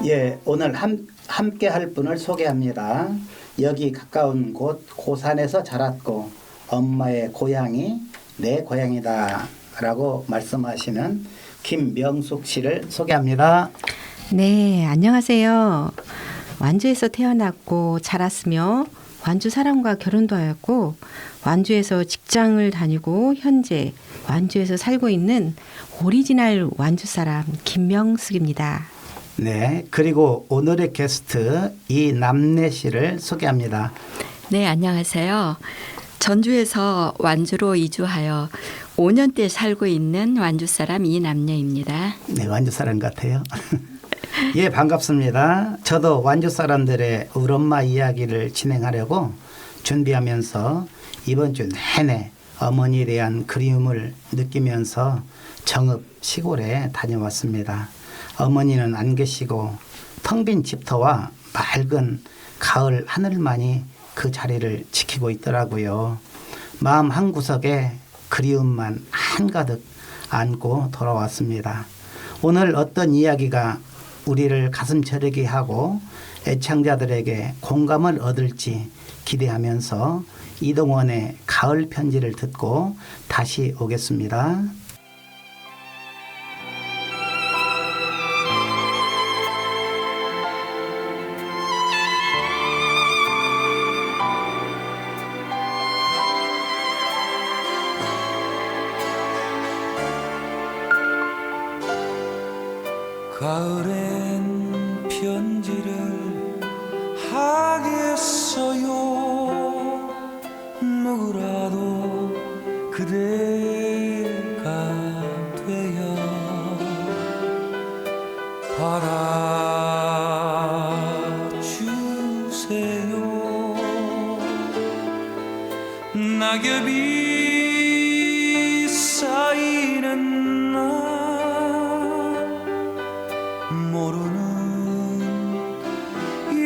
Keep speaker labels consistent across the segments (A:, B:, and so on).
A: 예, 오늘 함께 할 분을 소개합니다. 여기 가까운 곳 고산에서 자랐고 엄마의 고향이 내 고향이다 라고 말씀하시는 김명숙 씨를 소개합니다.
B: 네, 안녕하세요. 완주에서 태어났고 자랐으며 완주 사람과 결혼도 하였고 완주에서 직장을 다니고 현재 완주에서 살고 있는 오리지널 완주 사람 김명숙입니다.
A: 네, 그리고 오늘의 게스트 이남래 씨를 소개합니다.
C: 네, 안녕하세요. 전주에서 완주로 이주하여 5년째 살고 있는 완주 사람 이남녀입니다.
A: 네, 완주 사람 같아요. 예, 반갑습니다. 저도 완주 사람들의 우리 엄마 이야기를 진행하려고 준비하면서 이번 주 내내 어머니에 대한 그리움을 느끼면서 정읍 시골에 다녀왔습니다. 어머니는 안 계시고 텅 빈 집터와 맑은 가을 하늘만이 그 자리를 지키고 있더라고요. 마음 한구석에 그리움만 한가득 안고 돌아왔습니다. 오늘 어떤 이야기가 우리를 가슴 저리게 하고 애청자들에게 공감을 얻을지 기대하면서 이동원의 가을 편지를 듣고 다시 오겠습니다.
D: 가을엔 편지를 하겠어요. 누구라도 그대가 되어 받아주세요. 낙엽이 쌓이는 날 모르는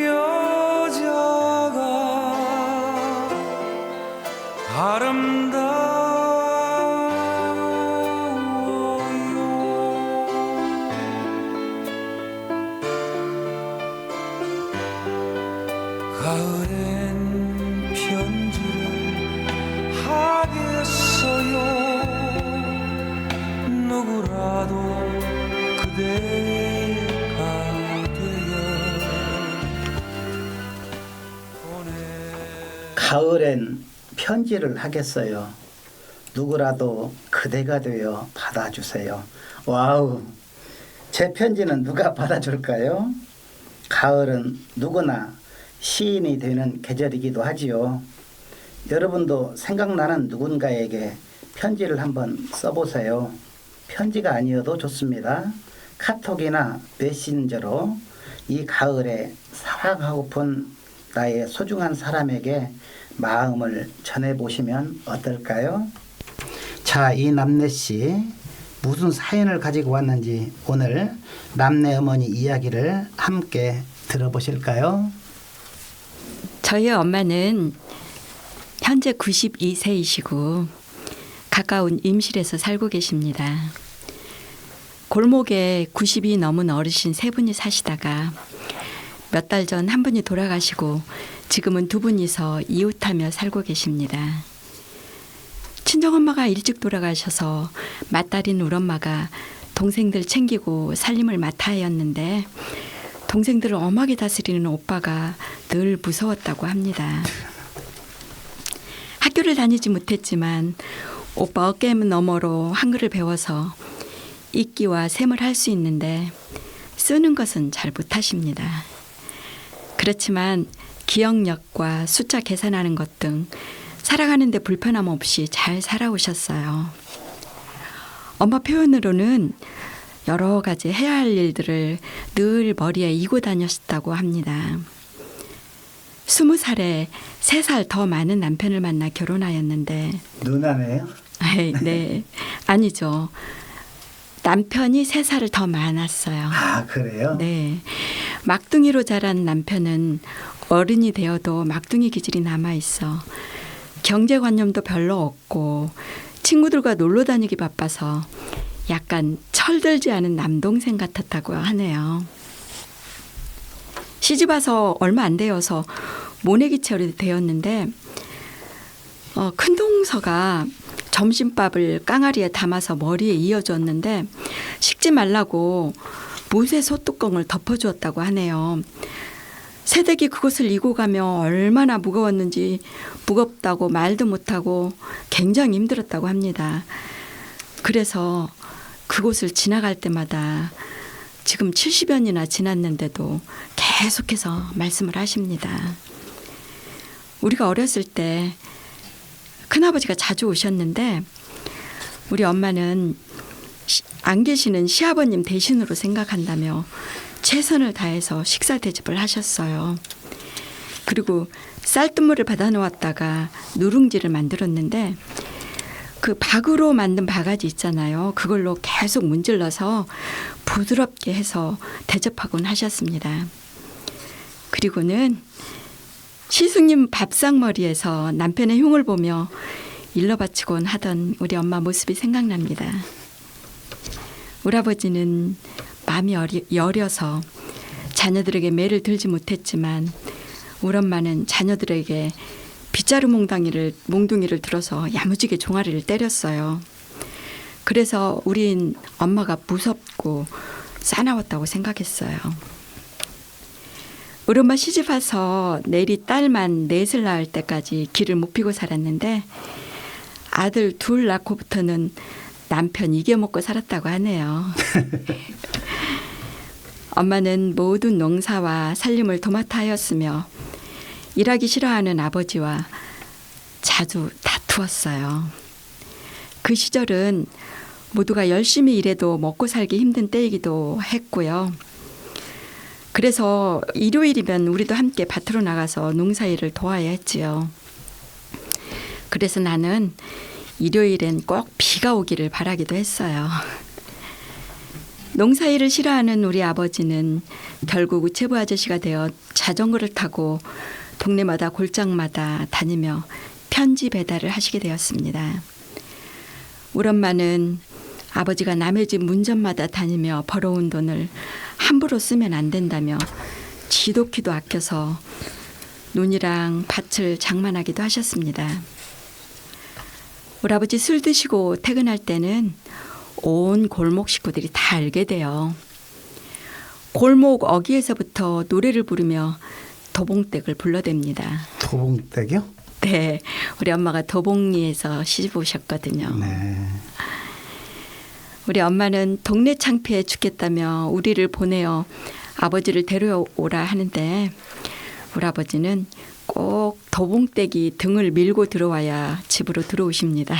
D: 여자가 아름다워요. 가을엔 편지를 하겠어요. 누구라도 그대가 되어
A: 가을엔 편지를 하겠어요. 누구라도 그대가 되어 받아주세요. 와우, 제 편지는 누가 받아줄까요? 가을은 누구나 시인이 되는 계절이기도 하지요. 여러분도 생각나는 누군가에게 편지를 한번 써보세요. 편지가 아니어도 좋습니다. 카톡이나 메신저로 이 가을에 사랑하고픈 나의 소중한 사람에게 마음을 전해보시면 어떨까요? 자, 이 남래 씨 무슨 사연을 가지고 왔는지 오늘 남래 어머니 이야기를 함께 들어보실까요?
C: 저희 엄마는 현재 92세이시고 가까운 임실에서 살고 계십니다. 골목에 90이 넘은 어르신 세 분이 사시다가 몇 달 전 한 분이 돌아가시고 지금은 두 분이서 이웃하며 살고 계십니다. 친정엄마가 일찍 돌아가셔서 맏딸인 우리 엄마가 동생들 챙기고 살림을 맡아야 했는데 동생들을 엄하게 다스리는 오빠가 늘 무서웠다고 합니다. 학교를 다니지 못했지만 오빠 어깨 너머로 한글을 배워서 읽기와 셈을 할 수 있는데 쓰는 것은 잘 못하십니다. 그렇지만 기억력과 숫자 계산하는 것 등 살아가는 데 불편함 없이 잘 살아오셨어요. 엄마 표현으로는 여러 가지 해야 할 일들을 늘 머리에 이고 다녔다고 합니다. 20살에 3살 더 많은 남편을 만나 결혼하였는데
A: 누나네요?
C: 네, 아니죠. 남편이 3살을 더 많았어요.
A: 아, 그래요?
C: 네, 막둥이로 자란 남편은 어른이 되어도 막둥이 기질이 남아있어 경제관념도 별로 없고 친구들과 놀러 다니기 바빠서 약간 철들지 않은 남동생 같았다고 하네요. 시집 와서 얼마 안 되어서 모내기철이 되었는데 큰 동서가 점심밥을 깡아리에 담아서 머리에 이어줬는데 식지 말라고 못의 소뚜껑을 덮어주었다고 하네요. 새댁이 그것을 이고 가며 얼마나 무거웠는지 무겁다고 말도 못하고 굉장히 힘들었다고 합니다. 그래서 그곳을 지나갈 때마다 지금 70여 년이나 지났는데도 계속해서 말씀을 하십니다. 우리가 어렸을 때 큰아버지가 자주 오셨는데 우리 엄마는 안 계시는 시아버님 대신으로 생각한다며 최선을 다해서 식사 대접을 하셨어요. 그리고 쌀뜨물을 받아 놓았다가 누룽지를 만들었는데 그 박으로 만든 바가지 있잖아요. 그걸로 계속 문질러서 부드럽게 해서 대접하곤 하셨습니다. 그리고는 시숙님 밥상머리에서 남편의 흉을 보며 일러 바치곤 하던 우리 엄마 모습이 생각납니다. 우리 아버지는 마음이 여려서 자녀들에게 매를 들지 못했지만 우리 엄마는 자녀들에게 빗자루 몽둥이를 들어서 야무지게 종아리를 때렸어요. 그래서 우린 엄마가 무섭고 싸나웠다고 생각했어요. 우리 엄마 시집 와서 내리 딸만 넷을 낳을 때까지 길을 못 피고 살았는데 아들 둘 낳고부터는 남편 이겨먹고 살았다고 하네요. 엄마는 모든 농사와 살림을 도맡아 하였으며 일하기 싫어하는 아버지와 자주 다투었어요. 그 시절은 모두가 열심히 일해도 먹고 살기 힘든 때이기도 했고요. 그래서 일요일이면 우리도 함께 밭으로 나가서 농사일을 도와야 했지요. 그래서 나는 일요일엔 꼭 비가 오기를 바라기도 했어요. 농사일을 싫어하는 우리 아버지는 결국 우체부 아저씨가 되어 자전거를 타고 동네마다 골장마다 다니며 편지 배달을 하시게 되었습니다. 우리 엄마는 아버지가 남의 집 문전마다 다니며 벌어온 돈을 함부로 쓰면 안 된다며 지독히도 아껴서 논이랑 밭을 장만하기도 하셨습니다. 우리 아버지 술 드시고 퇴근할 때는 온 골목 식구들이 다 알게 돼요. 골목 어귀에서부터 노래를 부르며 도봉댁을 불러댑니다.
A: 도봉댁이요?
C: 네, 우리 엄마가 도봉리에서 시집 오셨거든요.
A: 네.
C: 우리 엄마는 동네 창피해 죽겠다며 우리를 보내어 아버지를 데려오라 하는데 우리 아버지는 꼭 도봉댁이 등을 밀고 들어와야 집으로 들어오십니다.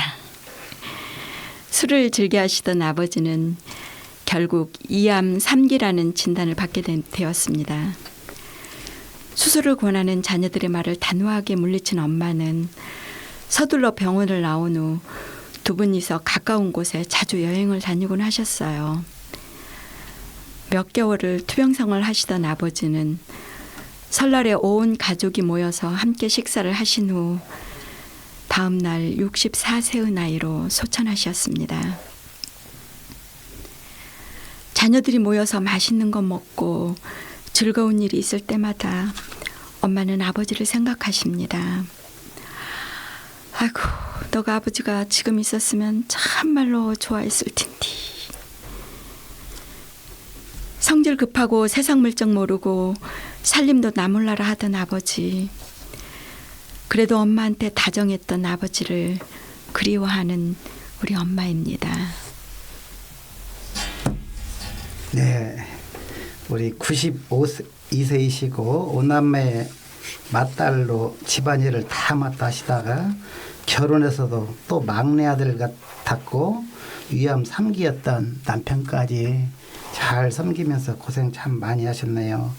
C: 술을 즐겨 하시던 아버지는 결국 이암 3기라는 진단을 받게 되었습니다. 수술을 권하는 자녀들의 말을 단호하게 물리친 엄마는 서둘러 병원을 나온 후 두 분이서 가까운 곳에 자주 여행을 다니곤 하셨어요. 몇 개월을 투병생활을 하시던 아버지는 설날에 온 가족이 모여서 함께 식사를 하신 후 다음 날 64세의 나이로 소천하셨습니다. 자녀들이 모여서 맛있는 거 먹고 즐거운 일이 있을 때마다 엄마는 아버지를 생각하십니다. 아이고, 너가 아버지가 지금 있었으면 참말로 좋아했을 텐데. 성질 급하고 세상 물정 모르고 살림도 나몰라라 하던 아버지. 그래도 엄마한테 다정했던 아버지를 그리워하는 우리 엄마입니다.
A: 네. 우리 92세이시고 오남매 맏딸로 집안일을 다 맡아 하시다가 결혼해서도 또 막내 아들 같았고 위암 3기였던 남편까지 잘 섬기면서 고생 참 많이 하셨네요.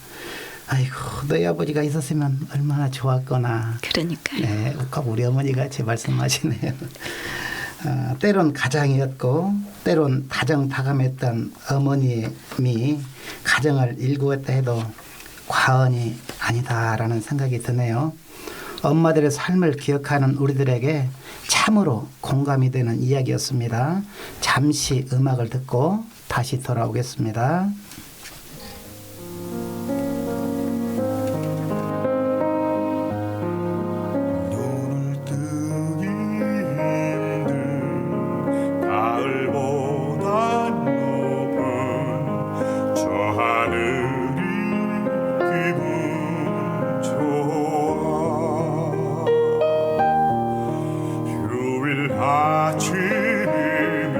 A: 아이고, 너희 아버지가 있었으면 얼마나 좋았거나.
C: 그러니까요.
A: 네, 꼭 우리 어머니가 제 말씀하시네요. 때론 가장이었고 때론 다정다감했던 어머님이 가정을 일구었다 해도 과언이 아니다라는 생각이 드네요. 엄마들의 삶을 기억하는 우리들에게 참으로 공감이 되는 이야기였습니다. 잠시 음악을 듣고 다시 돌아오겠습니다.
E: 아침이면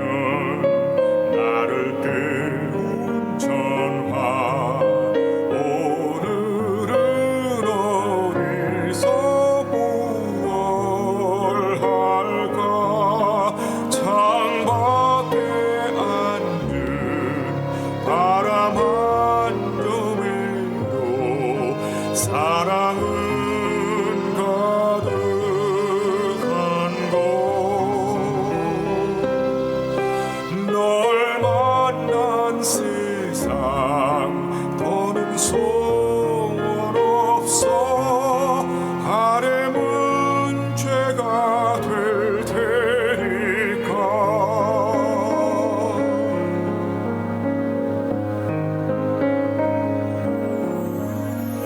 E: 나를 깨운 전화 오늘은 어디서 무얼 할까 창밖에 앉은 바람 한 점에도 사랑은 가득한 곳 널 만난 세상 더는 소원 없어 바램은 죄가 될 테니까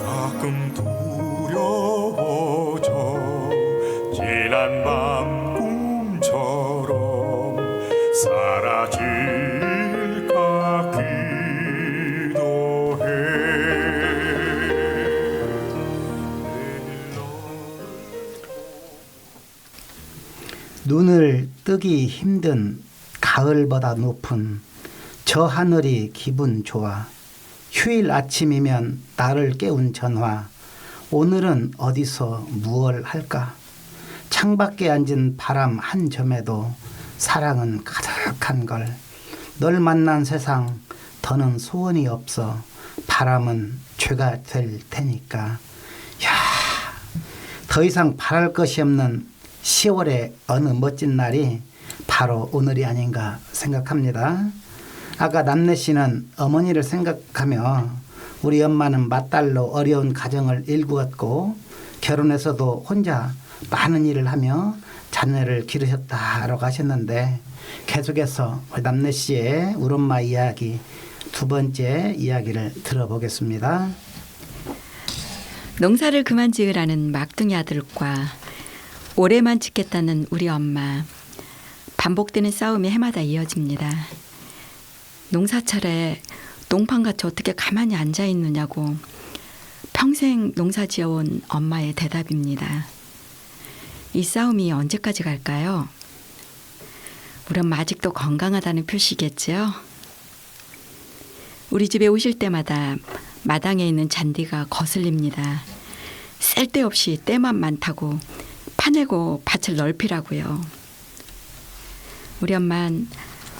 E: 가끔 두려워져 지난 밤 꿈처럼 사라질까 기도해
A: 눈을 뜨기 힘든 가을보다 높은 저 하늘이 기분 좋아. 휴일 아침이면 나를 깨운 전화. 오늘은 어디서 무얼 할까? 창밖에 앉은 바람 한 점에도 사랑은 가득한 걸. 널 만난 세상 더는 소원이 없어. 바람은 죄가 될 테니까. 야, 더 이상 바랄 것이 없는 10월의 어느 멋진 날이 바로 오늘이 아닌가 생각합니다. 아까 남래 씨는 어머니를 생각하며 우리 엄마는 맏딸로 어려운 가정을 일구었고 결혼해서도 혼자 많은 일을 하며 자녀를 기르셨다라고 하셨는데 계속해서 우리 남래 씨의 우리 엄마 이야기 두 번째 이야기를 들어보겠습니다.
C: 농사를 그만 지으라는 막둥이 아들과 올해만 짓겠다는 우리 엄마. 반복되는 싸움이 해마다 이어집니다. 농사철에 농판같이 어떻게 가만히 앉아있느냐고 평생 농사 지어온 엄마의 대답입니다. 이 싸움이 언제까지 갈까요? 우리 엄마 아직도 건강하다는 표시겠지요? 우리 집에 오실 때마다 마당에 있는 잔디가 거슬립니다. 쓸데없이 때만 많다고 파내고 밭을 넓히라고요. 우리 엄마는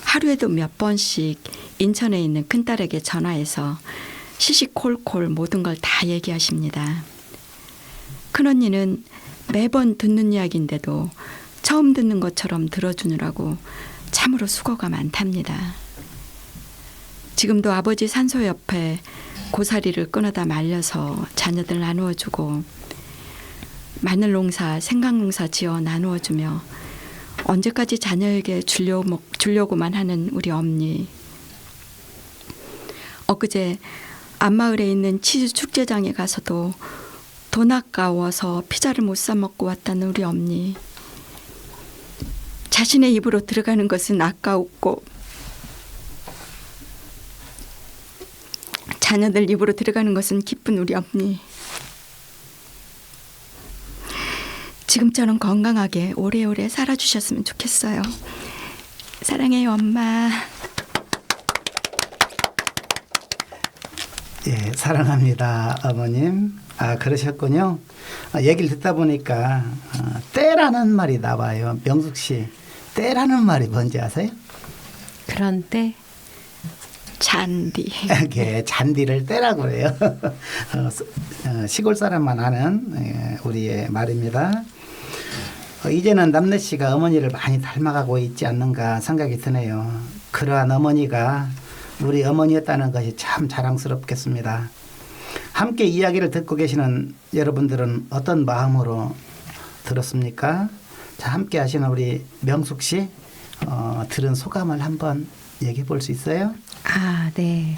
C: 하루에도 몇 번씩 인천에 있는 큰딸에게 전화해서 시시콜콜 모든 걸 다 얘기하십니다. 큰언니는 매번 듣는 이야기인데도 처음 듣는 것처럼 들어주느라고 참으로 수고가 많답니다. 지금도 아버지 산소 옆에 고사리를 끊어다 말려서 자녀들 나누어주고 마늘 농사, 생강 농사 지어 나누어주며 언제까지 자녀에게 주려고만 하는 우리 엄니. 엊그제 앞마을에 있는 치즈 축제장에 가서도 돈 아까워서 피자를 못 사 먹고 왔다는 우리 엄니. 자신의 입으로 들어가는 것은 아까웠고 자녀들 입으로 들어가는 것은 기쁜 우리 엄니. 지금처럼 건강하게 오래오래 살아주셨으면 좋겠어요. 사랑해요, 엄마.
A: 예, 사랑합니다, 어머님. 아, 그러셨군요. 얘기를 듣다 보니까 때라는 말이 나와요. 명숙 씨, 때라는 말이 뭔지 아세요?
B: 그런 때
C: 잔디.
A: 이게 잔디를 떼라고 그래요. 시골 사람만 아는 우리의 말입니다. 이제는 남래 씨가 어머니를 많이 닮아가고 있지 않는가 생각이 드네요. 그러한 어머니가 우리 어머니였다는 것이 참 자랑스럽겠습니다. 함께 이야기를 듣고 계시는 여러분들은 어떤 마음으로 들었습니까? 자, 함께 하시는 우리 명숙 씨 들은 소감을 한번 얘기해 볼 수 있어요?
B: 아, 네.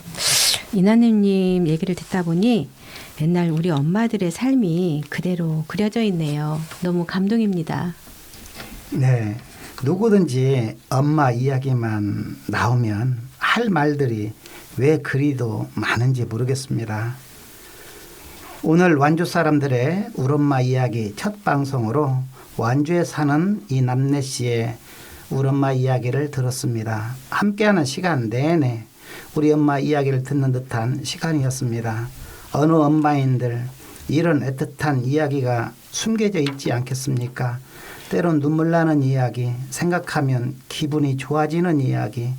B: 이나님님 얘기를 듣다 보니 옛날 우리 엄마들의 삶이 그대로 그려져 있네요. 너무 감동입니다.
A: 네. 누구든지 엄마 이야기만 나오면 할 말들이 왜 그리도 많은지 모르겠습니다. 오늘 완주 사람들의 우리 엄마 이야기 첫 방송으로 완주에 사는 이 남래 씨의 우리 엄마 이야기를 들었습니다. 함께하는 시간 내내 우리 엄마 이야기를 듣는 듯한 시간이었습니다. 어느 엄마인들 이런 애틋한 이야기가 숨겨져 있지 않겠습니까? 때론 눈물 나는 이야기, 생각하면 기분이 좋아지는 이야기,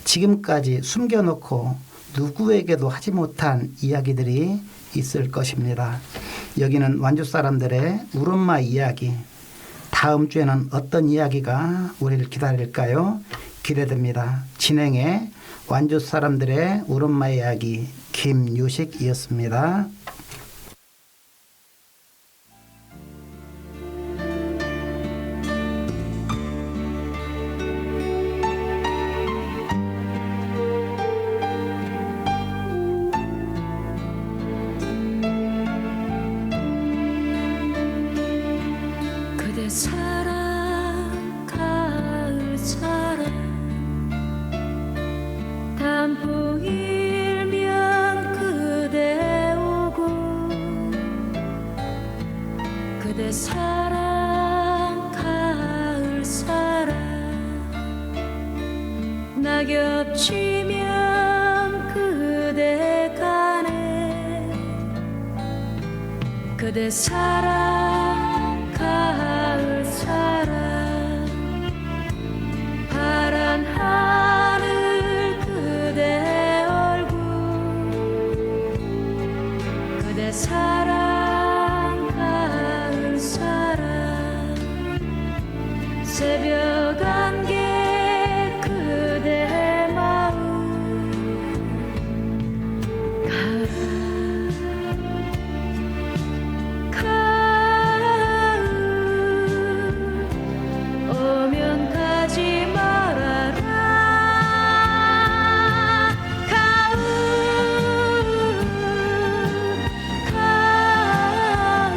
A: 지금까지 숨겨놓고 누구에게도 하지 못한 이야기들이 있을 것입니다. 여기는 완주 사람들의 우리 엄마 이야기. 다음 주에는 어떤 이야기가 우리를 기다릴까요? 기대됩니다. 진행의 완주 사람들의 우리 엄마 이야기 김유식이었습니다.
F: 그대 사랑 가을 사랑 단풍 일면 그대 오고 그대 사랑 가을 사랑 낙엽 지면 그대 가네 그대 사랑 가을 사랑 파란 하늘 그대 얼굴 그대 사랑 가을 사랑 새벽 안개 그대 마음 가을 오면 가지 말아라 가을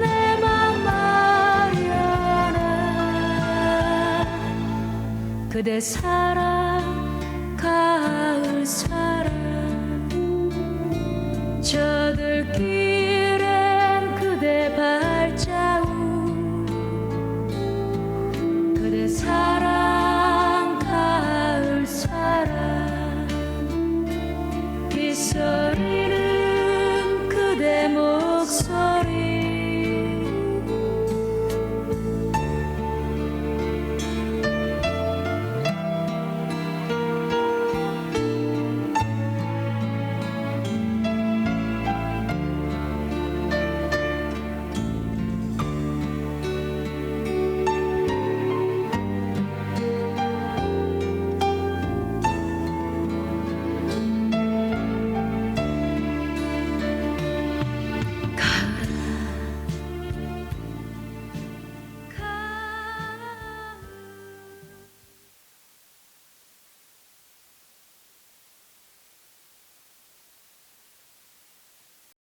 F: 내 맘 마련아 그대 사랑